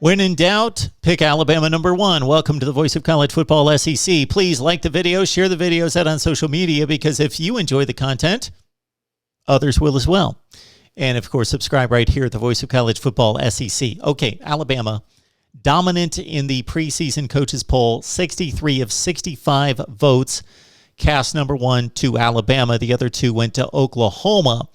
When in doubt, pick Alabama #1. Welcome to the Voice of College Football SEC. Please like the video, share the videos out on social media, because if you enjoy the content, others will as well. And, of course, subscribe right here at the Voice of College Football SEC. Okay, Alabama, dominant in the preseason coaches poll, 63 of 65 votes cast #1 to Alabama. The other two went to Oklahoma.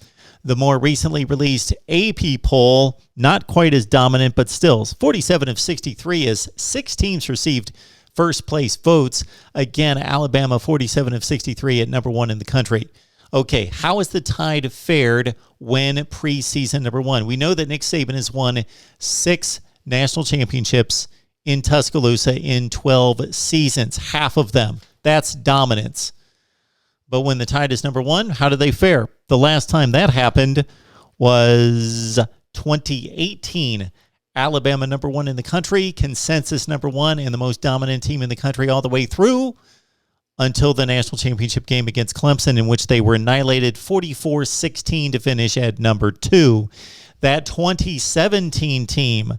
The more recently released AP poll, not quite as dominant, but still 47 of 63 as 6 teams received first place votes. Again, Alabama 47 of 63 at #1 in the country. Okay, how has the Tide fared when preseason #1? We know that Nick Saban has won 6 national championships in Tuscaloosa in 12 seasons, half of them. That's dominance. But when the Tide is #1, how do they fare? The last time that happened was 2018. Alabama #1 in the country, consensus #1, and the most dominant team in the country all the way through until the national championship game against Clemson, in which they were annihilated 44-16 to finish at #2. That 2017 team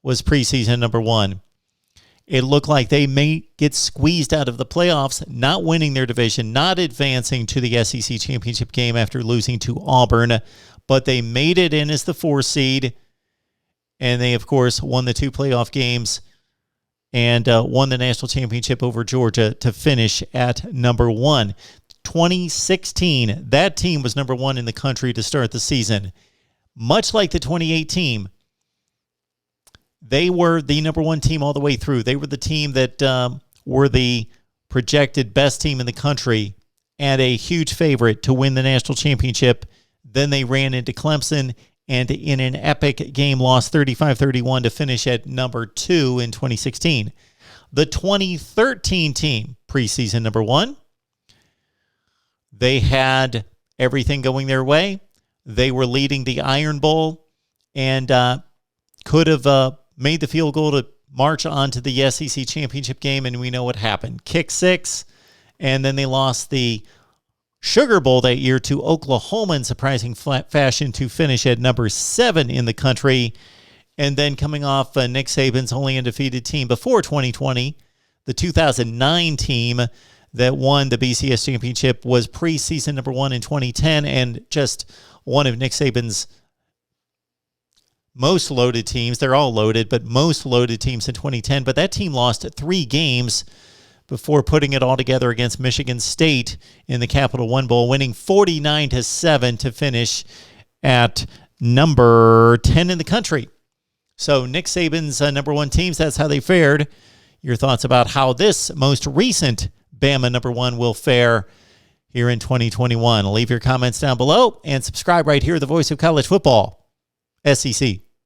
was preseason #1. It looked like they may get squeezed out of the playoffs, not winning their division, not advancing to the SEC championship game after losing to Auburn, but they made it in as the 4 seed, and they, of course, won the 2 playoff games and won the national championship over Georgia to finish at #1. 2016, that team was #1 in the country to start the season. Much like the 2018, they were the #1 team all the way through. They were the team that were the projected best team in the country and a huge favorite to win the national championship. Then they ran into Clemson and in an epic game lost 35-31 to finish at #2 in 2016. The 2013 team, preseason #1, they had everything going their way. They were leading the Iron Bowl and could have made the field goal to march on to the SEC championship game, and we know what happened. Kick 6, and then they lost the Sugar Bowl that year to Oklahoma in surprising fashion to finish at #7 in the country. And then coming off Nick Saban's only undefeated team before 2020, the 2009 team that won the BCS championship was preseason #1 in 2010 and just one of Nick Saban's most loaded teams. They're all loaded, but most loaded teams in 2010. But that team lost 3 games before putting it all together against Michigan State in the Capital One Bowl, winning 49-7 to finish at #10 in the country. So Nick Saban's #1 teams, that's how they fared. Your thoughts about how this most recent Bama #1 will fare here in 2021. Leave your comments down below and subscribe right here to the Voice of College Football SEC.